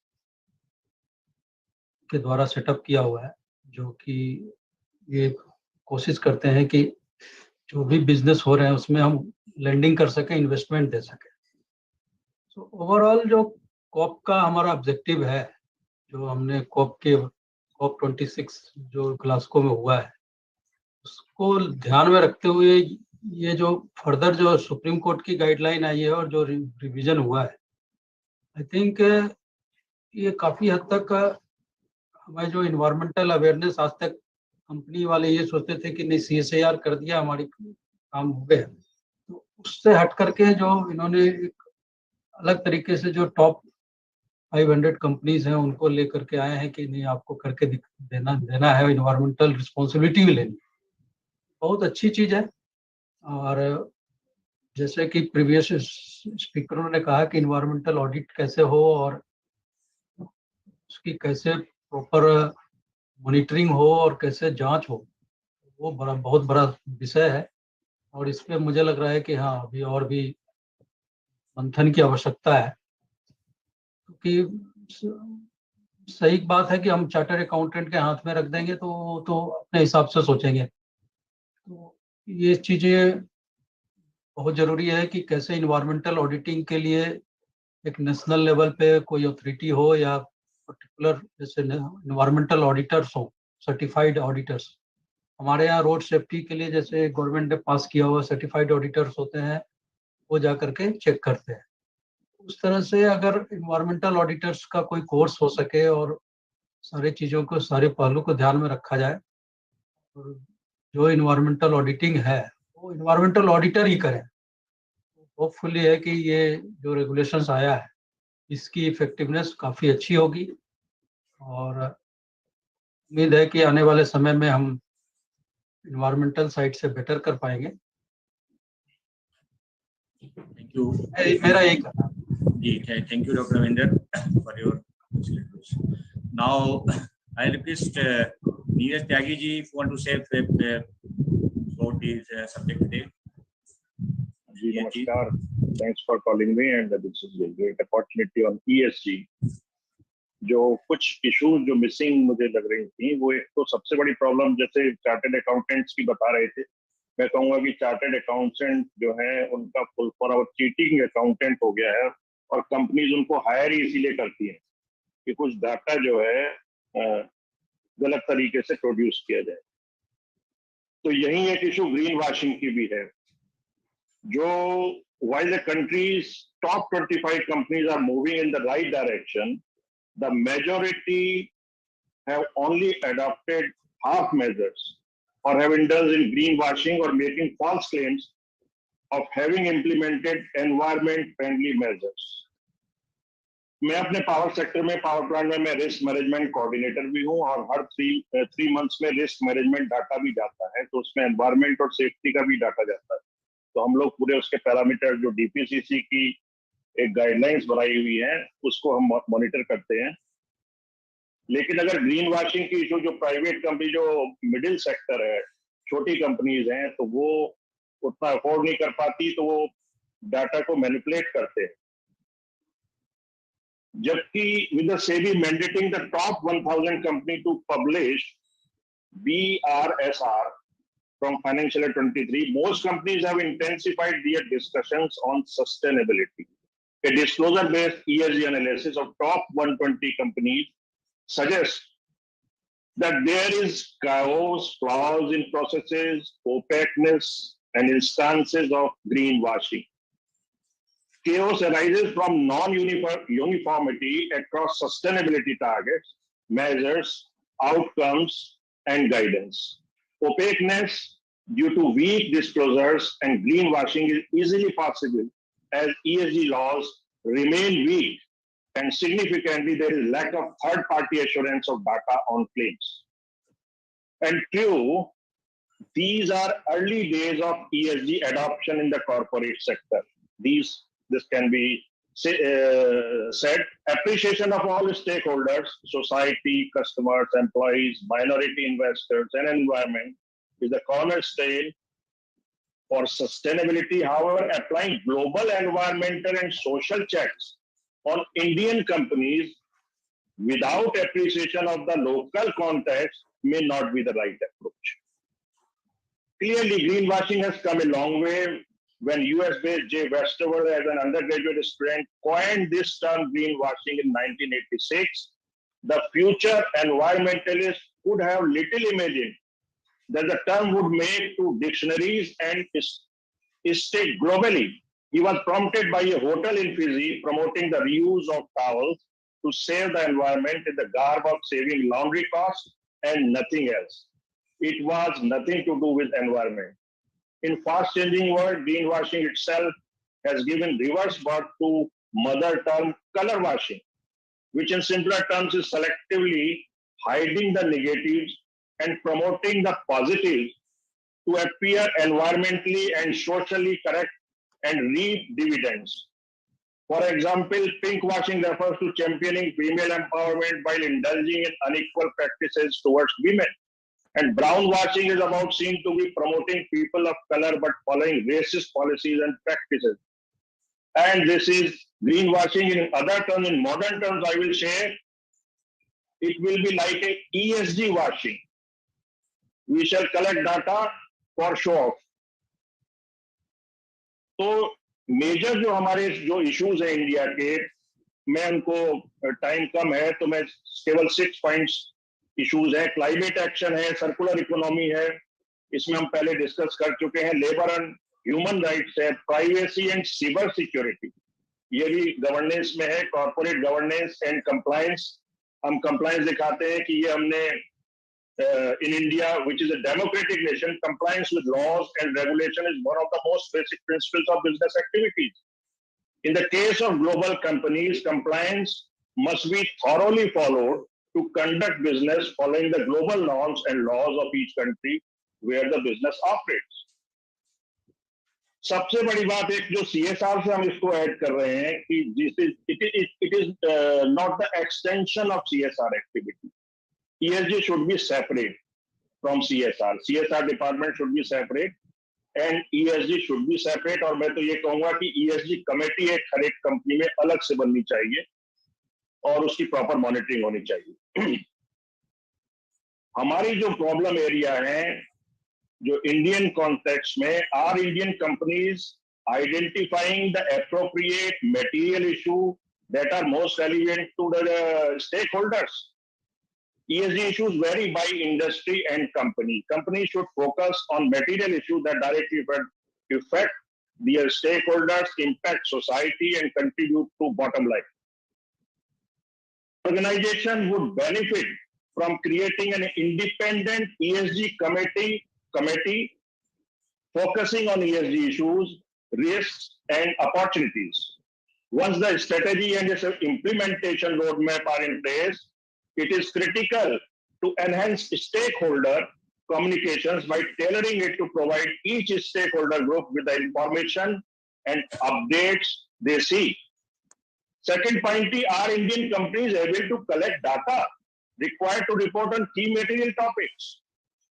के द्वारा सेटअप किया हुआ है, जो कि ये कोशिश करते हैं कि जो भी बिजनेस हो रहे हैं उसमें हम लेंडिंग कर सकें, इन्वेस्टमेंट दे सकें। तो ओवरऑल जो कॉप का हमारा ऑब्जेक्टिव है, जो हमने कॉप 26 जो ग्लासगो में हुआ है, उसको ध्यान में रखते हुए ये जो फर्दर जो सुप्रीम कोर्ट की गाइडलाइन आई है और जो रिवीजन हुआ है, आई थिंक ये काफ़ी हद तक हमें जो इन्वायरमेंटल अवेयरनेस आज तक कंपनी वाले ये सोचते थे कि नहीं CSIR कर दिया हमारी काम हो गया, तो उससे हट करके जो इन्होंने एक अलग तरीके से जो टॉप 500 कंपनीज हैं उनको लेकर के आए हैं कि नहीं आपको करके देना है, इन्वायरमेंटल रिस्पॉन्सिबिलिटी भी लेनी। बहुत अच्छी चीज़ है। और जैसे कि प्रीवियस स्पीकरों ने कहा कि इन्वायरमेंटल ऑडिट कैसे हो और उसकी कैसे प्रॉपर मॉनिटरिंग हो और कैसे जांच हो, वो बहुत बड़ा विषय है। और इस पे मुझे लग रहा है कि हाँ, अभी और भी मंथन की आवश्यकता है, क्योंकि सही बात है कि हम चार्टर अकाउंटेंट के हाथ में रख देंगे तो अपने हिसाब से सोचेंगे। तो ये चीज़ें बहुत ज़रूरी है कि कैसे इन्वायरमेंटल ऑडिटिंग के लिए एक नेशनल लेवल पे कोई अथॉरिटी हो या पर्टिकुलर जैसे इन्वायरमेंटल ऑडिटर्स हो, सर्टिफाइड ऑडिटर्स। हमारे यहाँ रोड सेफ्टी के लिए जैसे गवर्नमेंट ने पास किया हुआ सर्टिफाइड ऑडिटर्स होते हैं, वो जा करके चेक करते हैं। उस तरह से अगर इन्वायरमेंटल ऑडिटर्स का कोई कोर्स हो सके और सारी चीज़ों को, सारे पहलू को ध्यान में रखा जाए, और जो इन्वायरमेंटल ऑडिटिंग है वो इन्वायरमेंटल ऑडिटर ही करें। होपफुली है कि ये जो रेगुलेशंस आया है इसकी इफेक्टिवनेस काफ़ी अच्छी होगी, और उम्मीद है कि आने वाले समय में हम इन्वायरमेंटल साइड से बेटर कर पाएंगे। Thank you. मेरा यही कहना है। Thank you, Dr. Ravinder, for your views. Now, I request Neeraj Tyagi ji, if you want to say about this subject today. Namaskar. Thanks for calling me, and this is a great opportunity on ESG. जो कुछ issues जो missing मुझे लग रही थी, वो एक तो सबसे बड़ी प्रॉब्लम जैसे चार्टर्ड अकाउंटेंट्स की बता रहे थे, मैं कहूंगा कि चार्टर्ड अकाउंटेंट जो है उनका फुल फॉर्म अब चीटिंग अकाउंटेंट हो गया है, और कंपनीज उनको हायर ही इसीलिए करती हैं कि कुछ डाटा जो है गलत तरीके से प्रोड्यूस किया जाए। तो यही एक इशू ग्रीन वॉशिंग की भी है, जो while the country's top 25 companies are moving in the right direction, the majority have only adopted half measures or have indulged in greenwashing or making false claims of having implemented environment-friendly measures. मैं अपने power sector में, power plant में मैं risk management coordinator भी हूं, और हर three months में risk management data भी जाता है, तो उसमें एनवायरमेंट और सेफ्टी का भी डाटा जाता है। तो हम लोग पूरे उसके पैरामीटर जो डीपीसीसी की एक गाइडलाइंस बनाई हुई है उसको हम मॉनिटर करते हैं। लेकिन अगर ग्रीन वॉशिंग की इशू जो प्राइवेट कंपनी, जो मिडिल सेक्टर है, छोटी कंपनीज हैं, तो वो उतना अफोर्ड नहीं कर पाती, तो वो डाटा को मैनिपुलेट करते हैं। जबकि with the SEBI mandating the top 1000 company to publish BRSR from financial year 23, most companies have intensified their discussions on sustainability. A disclosure-based ESG analysis of top 120 companies suggests that there is chaos, flaws in processes, opaqueness, and instances of greenwashing. Chaos arises from non-uniformity across sustainability targets, measures, outcomes, and guidance. Opaqueness due to weak disclosures and greenwashing is easily possible as ESG laws remain weak, and significantly there is lack of third-party assurance of data on claims. And true, these are early days of ESG adoption in the corporate sector. This can be said. Appreciation of all stakeholders, society, customers, employees, minority investors, and environment is the cornerstone for sustainability. However, applying global environmental and social checks on Indian companies without appreciation of the local context may not be the right approach. Clearly, greenwashing has come a long way. When US-based Jay Westerwald, as an undergraduate student, coined this term greenwashing in 1986, the future environmentalists could have little imagined that the term would make to dictionaries and stick globally. He was prompted by a hotel in Fiji promoting the reuse of towels to save the environment in the garb of saving laundry costs and nothing else. It was nothing to do with environment. In fast-changing world, greenwashing itself has given reverse birth to mother term color washing, which in simpler terms is selectively hiding the negatives and promoting the positives to appear environmentally and socially correct and reap dividends. For example, pink washing refers to championing female empowerment while indulging in unequal practices towards women. And brown washing is about seen to be promoting people of color but following racist policies and practices. And this is greenwashing in other terms. In modern terms, I will say it will be like a ESG washing. We shall collect data for show off. तो major जो हमारे जो issues हैं India के, मैं उनको time कम है तो मैं केवल 6 पॉइंट्स इश्यूज है। क्लाइमेट एक्शन है, सर्कुलर इकोनॉमी है, इसमें हम पहले डिस्कस कर चुके हैं। लेबर एंड ह्यूमन राइट्स है, प्राइवेसी एंड साइबर सिक्योरिटी, ये भी गवर्नेंस में है। कॉर्पोरेट गवर्नेंस एंड कंप्लायंस, हम कंप्लायंस दिखाते हैं कि ये हमने in India, which is a democratic nation, compliance with laws and regulation is one of the most basic principles of business activities. In the case of global companies, compliance must be thoroughly followed to conduct business following the global norms and laws of each country where the business operates. सबसे बड़ी बात एक जो CSR से हम इसको add कर रहे हैं कि it is not the extension of CSR activity. ESG should be separate from CSR. CSR department should be separate and ESG should be separate. और मैं तो ये कहूंगा कि ESG कमेटी एक हर एक कंपनी में अलग से बननी चाहिए और उसकी प्रॉपर मॉनिटरिंग होनी चाहिए। हमारी जो प्रॉब्लम एरिया है जो इंडियन कॉन्टेक्स्ट में, are Indian companies identifying the appropriate material issue that are most relevant to the stakeholders. ESG issues vary by industry and company. Companies should focus on material issues that directly affect their stakeholders, impact society, and contribute to bottom line. Organization would benefit from creating an independent ESG committee focusing on ESG issues, risks, and opportunities. Once the strategy and its implementation roadmap are in place, it is critical to enhance stakeholder communications by tailoring it to provide each stakeholder group with the information and updates they seek. Second point, are Indian companies able to collect data required to report on key material topics?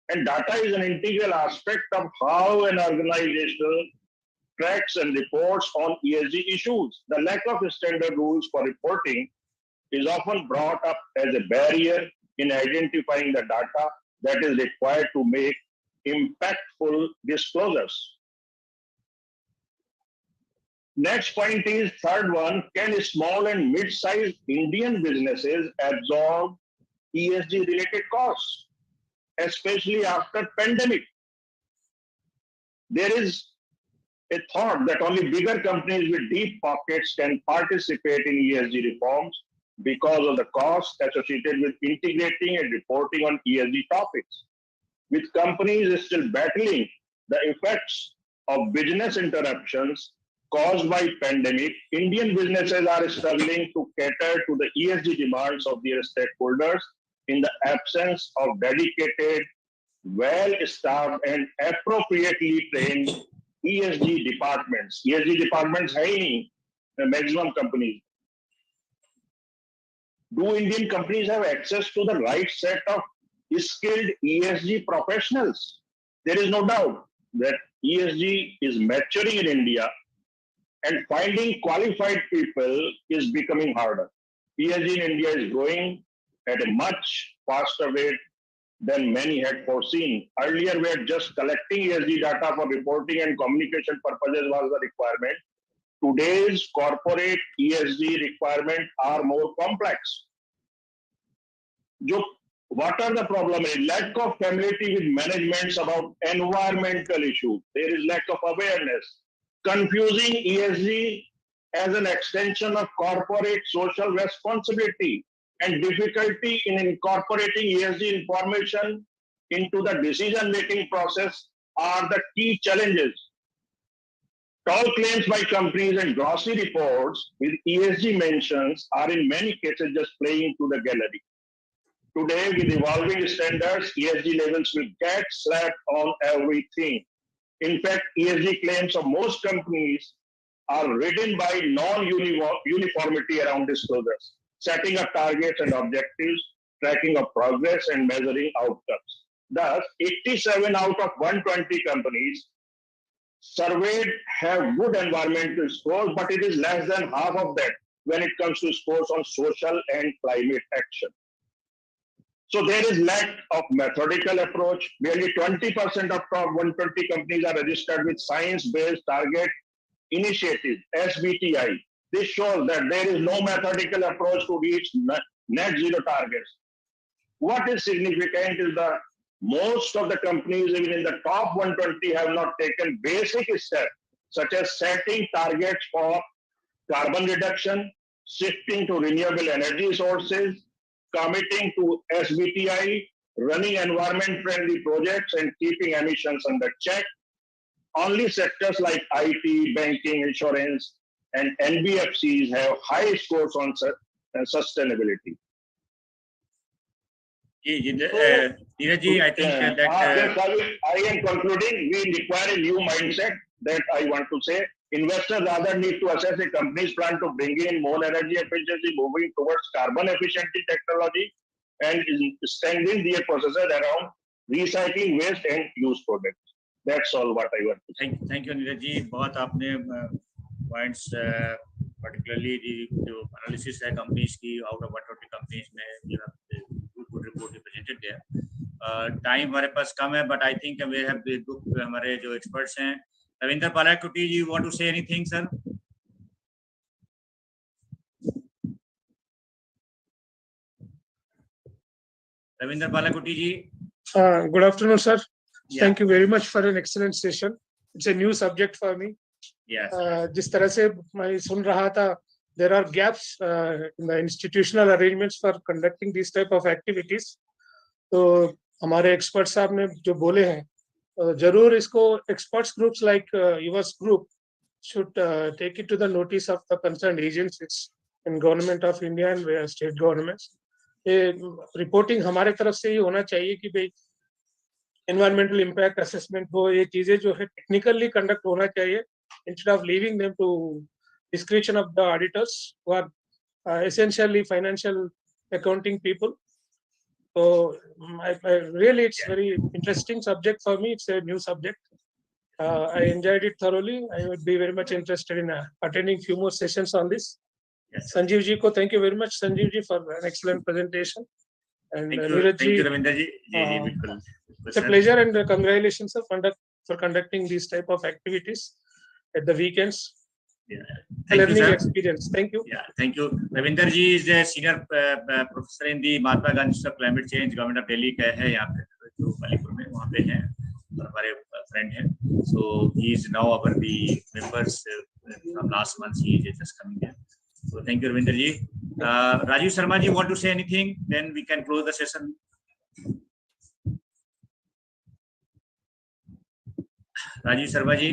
And data is an integral aspect of how an organization tracks and reports on ESG issues. The lack of standard rules for reporting is often brought up as a barrier in identifying the data that is required to make impactful disclosures. Next point is third one, can small and mid-sized Indian businesses absorb ESG related costs, especially after pandemic? There is a thought that only bigger companies with deep pockets can participate in ESG reforms because of the costs associated with integrating and reporting on ESG topics. With companies still battling the effects of business interruptions caused by pandemic, Indian businesses are struggling to cater to the ESG demands of their stakeholders in the absence of dedicated, well-staffed and appropriately trained ESG departments. ESG departments hai nahi, the maximum companies. Do Indian companies have access to the right set of skilled ESG professionals? There is no doubt that ESG is maturing in India and finding qualified people is becoming harder. ESG in India is growing at a much faster rate than many had foreseen. Earlier, where just collecting ESG data for reporting and communication purposes was the requirement. Today's corporate ESG requirements are more complex. What are the problems? Lack of familiarity with managements about environmental issues. There is lack of awareness. Confusing ESG as an extension of corporate social responsibility and difficulty in incorporating ESG information into the decision-making process are the key challenges. Tall claims by companies and glossy reports with ESG mentions are in many cases just playing to the gallery. Today, with evolving standards, ESG labels will get slapped on everything. In fact, ESG claims of most companies are ridden by non-uniformity around disclosures, setting up targets and objectives, tracking of progress, and measuring outcomes. Thus, 87 out of 120 companies surveyed have good environmental scores, but it is less than half of that when it comes to scores on social and climate action. So there is lack of methodical approach. Nearly 20% of top 120 companies are registered with Science-Based Target Initiative, SBTI. This shows that there is no methodical approach to reach net zero targets. What is significant is that most of the companies, even in the top 120, have not taken basic steps, such as setting targets for carbon reduction, shifting to renewable energy sources, committing to SBTI, running environment-friendly projects, and keeping emissions under check. Only sectors like IT, banking, insurance, and NBFCs have high scores on sustainability. Neeraj ji, I think that I am concluding. We require a new mindset that I want to say. Investors rather need to assess a company's plan to bring in more energy efficiency, moving towards carbon efficiency technology, and extending their processes around recycling waste and used products. That's all what I want to say. Thank you, Neeraj ji. बहुत आपने points particularly जो analysis है companies की out of 120 companies में good report presented there. Time हमारे पास कम है, but I think we have the book हमारे जो experts हैं. रविंद्र पालाकुटी जी, you want to say anything, sir? Ravindra पालाकुटी ji. Good afternoon, sir. Yeah. Thank you very much for an excellent session. It's a new subject for me. Yes. जिस तरह से मैं सुन रहा था, there are gaps in the institutional arrangements for conducting these type of activities. तो हमारे expert साहब ने जो बोले हैं, जरूर इसको experts groups like yours group should take it to the notice of the concerned agencies in Government of India and state governments. ये रिपोर्टिंग हमारे तरफ से ही होना चाहिए कि भाई एनवायरमेंटल इम्पैक्ट असेसमेंट हो, ये चीजें जो है टेक्निकली कंडक्ट होना चाहिए instead of leaving them to description of the auditors who are essentially financial accounting people. So really it's very interesting subject for me. It's a new subject. I enjoyed it thoroughly. I would be very much interested in attending few more sessions on this. Yes. Sanjeev ji ko thank you very much, Sanjeev ji, for an excellent presentation. And Thank you Ravinder ji. जी बिल्कुल. It's a pleasure and congratulations sir for conducting these type of activities at the weekends. Yeah. Thank Learning you, sir. experience. Thank you. Yeah, thank you. Ravinder ji is a senior professor in the Mahatma Gandhi Institute of Climate Change, Government of Delhi का है यहाँ पे जो मणिपुर में वहाँ पे हैं और हमारे friend हैं. So he is now our the members from last month. He is just coming here. So thank you, Ravinder ji. Rajiv Sharma ji, want to say anything? Then we can close the session. Rajiv Sharma ji.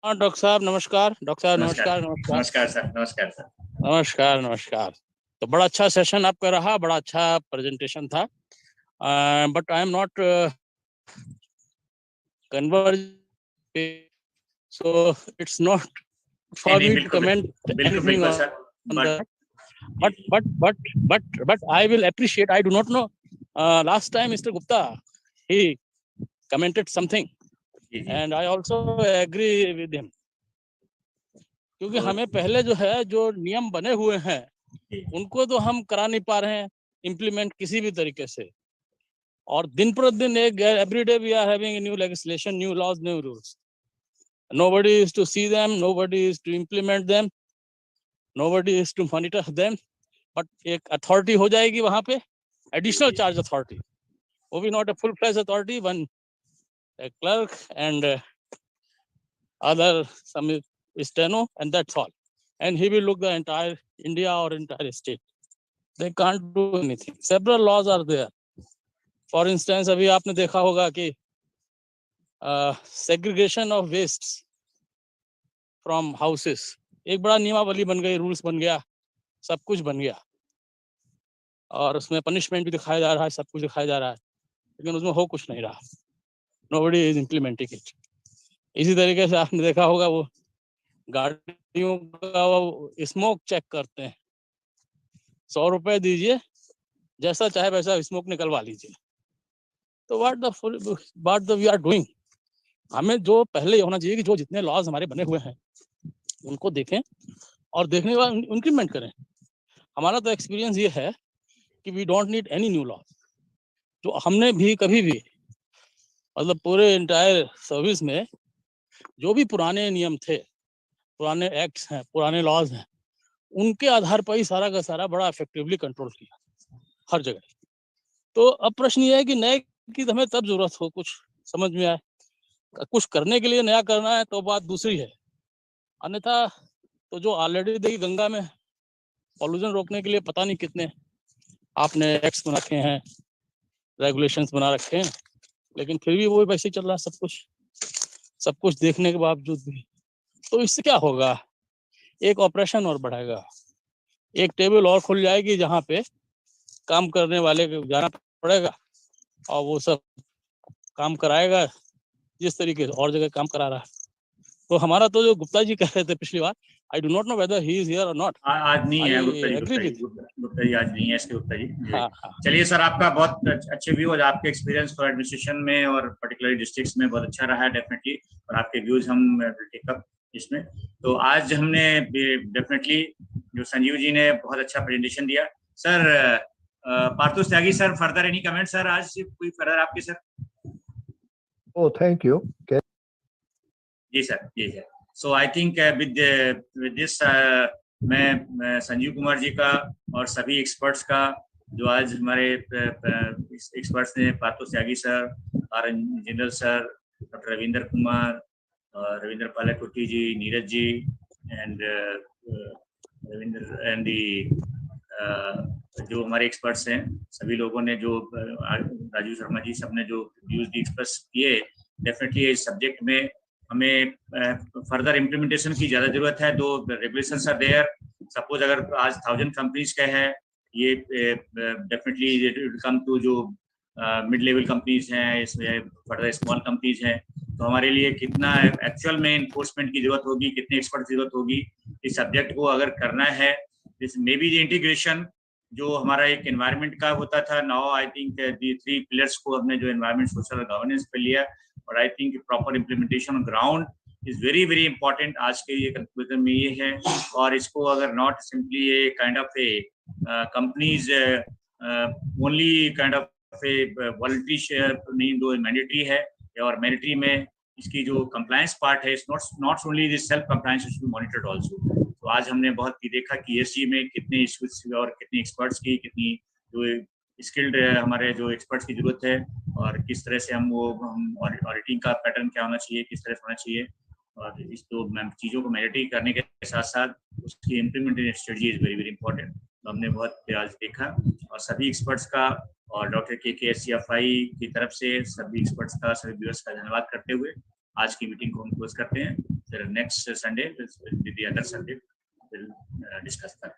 हाँ doctor साहब नमस्कार. Doctor साहब नमस्कार. नमस्कार sir. नमस्कार sir. नमस्कार नमस्कार. तो बड़ा अच्छा सेशन आपका रहा, बड़ा अच्छा प्रेजेंटेशन था. But I am not converse, so it's not for me to comment anything on that. But I will appreciate. I do not know. Last time Mr. Gupta he commented something. And I also agree with him. क्योंकि हमें पहले जो है जो नियम बने हुए हैं उनको तो हम करा नहीं पा रहे हैं इम्प्लीमेंट किसी भी तरीके से. और दिन प्रतिदिन एक every day we are having a new legislation, new laws, new rules. Nobody is to see them, nobody is to implement them, nobody is to monitor them. But एक authority हो जाएगी वहाँ पे, additional charge authority. वो भी not a full-fledged authority, one a clerk and other some steno, and that's all. And he will look the entire India or entire state. They can't do anything. Several laws are there. For instance, अभी आपने देखा होगा कि segregation of wastes from houses एक बड़ा नियमावली बन गई, रूल्स बन गया, सब कुछ बन गया और उसमें पनिशमेंट भी दिखाया जा रहा है, सब कुछ दिखाया जा रहा है, लेकिन उसमें हो कुछ नहीं रहा. Nobody is implementing it. इसी तरीके से आपने देखा होगा वो गाड़ियों का वो स्मोक चेक करते हैं, 100 रुपए दीजिए, जैसा चाहे वैसा स्मोक निकलवा लीजिए. तो what we are doing? हमें जो पहले होना चाहिए कि जो जितने लॉज हमारे बने हुए हैं उनको देखें और देखने के बाद इंप्लीमेंट करें. हमारा तो एक्सपीरियंस ये है कि we don't need any new law. जो हमने भी कभी भी मतलब पूरे इंटायर सर्विस में जो भी पुराने नियम थे, पुराने एक्ट्स हैं, पुराने लॉज हैं, उनके आधार पर ही सारा का सारा बड़ा इफेक्टिवली कंट्रोल किया हर जगह. तो अब प्रश्न ये है कि नए की हमें तब जरूरत हो, कुछ समझ में आए, कुछ करने के लिए नया करना है तो बात दूसरी है. अन्यथा तो जो ऑलरेडी देखिए गंगा में पॉल्यूशन रोकने के लिए पता नहीं कितने आपने एक्ट्स बना रखे हैं, रेगुलेशंस बना रखे हैं, लेकिन फिर भी वो वैसे चल रहा है सब कुछ देखने के बावजूद भी. तो इससे क्या होगा, एक ऑपरेशन और बढ़ेगा, एक टेबल और खुल जाएगी जहाँ पे काम करने वाले को जाना पड़ेगा और वो सब काम कराएगा जिस तरीके से और जगह काम करा रहा है. तो हमारा तो जो गुप्ता जी कह रहे थे पिछली बार, I do not know whether he is here और नॉट. आज नहीं है गुप्ता जी आज नहीं है इसके गुप्ता जी. चलिए सर, आपका बहुत अच्छे व्यू और आपके एक्सपीरियंस फॉर एडमिनिस्ट्रेशन में और पर्टिकुलरली डिस्ट्रिक्ट्स में बहुत अच्छा रहा है डेफिनेटली, और आपके व्यूज हम टेक अप. इसमें। तो आज हमने डेफिनेटली जो संजीव जी ने बहुत अच्छा प्रेजेंटेशन दिया। Sir Partho Tyagi sir, further any comment sir, आज कोई फर्दर आपके sir? Oh, thank you. Okay. जी सर, जी sir. So I think with this मैं संजीव कुमार जी का और सभी एक्सपर्ट्स का, जो आज हमारे एक्सपर्ट्स ने, Partho Tyagi sir, R Jindal sir, doctor Ravindra Kumar, Ravindra Palekuti ji, Neeraj ji, and Ravindra and जो हमारे एक्सपर्ट्स हैं, सभी लोगों ने, जो राजू शर्मा जी, सबने जो व्यूज एक्सप्रेस किए, डेफिनेटली इस सब्जेक्ट में हमें फर्दर इम्प्लीमेंटेशन की ज्यादा जरूरत है। दो रेगुलेशंस आर देयर। सपोज अगर आज 1000 कंपनीज का है, ये डेफिनेटली कम टू जो मिड लेवल कंपनीज हैं, इसमें फर्दर स्मॉल कंपनीज हैं, तो हमारे लिए कितना एक्चुअल में इन्फोर्समेंट की जरूरत होगी, कितने एक्सपर्ट की जरूरत होगी इस सब्जेक्ट को अगर करना है। This may be the integration जो हमारा एक एनवायरनमेंट का होता था, now I think the 3 pillars को हमने जो एनवायरनमेंट, सोशल और गवर्नेंस पे लिया, और I think proper implementation on ground is very very important. आज के ये कंक्लूजन में ये है, और इसको अगर not simply a kind of A companies only kind of A voluntary share नहीं, दो मैंडेटरी है, और मैंडेटरी में इसकी जो कंप्लायंस पार्ट है, not only this self compliance is monitored also. तो आज हमने बहुत ही देखा कि ESG में कितने इश्यूज और कितने एक्सपर्ट्स की, कितनी जो स्किल्ड हमारे जो एक्सपर्ट्स की जरूरत है, और किस तरह से हम ऑडिटिंग का पैटर्न क्या होना चाहिए, किस तरह से होना चाहिए, और इस दो चीज़ों को मैनेज करने के साथ साथ उसकी implementation strategy is very very important. तो हमने बहुत आज देखा, और सभी एक्सपर्ट्स का और डॉक्टर के HCFI की तरफ से सभी एक्सपर्ट्स का, सभी व्यूअर्स का धन्यवाद करते हुए आज की मीटिंग को हम क्लोज करते हैं। फिर next Sunday with the other subject will discuss करें।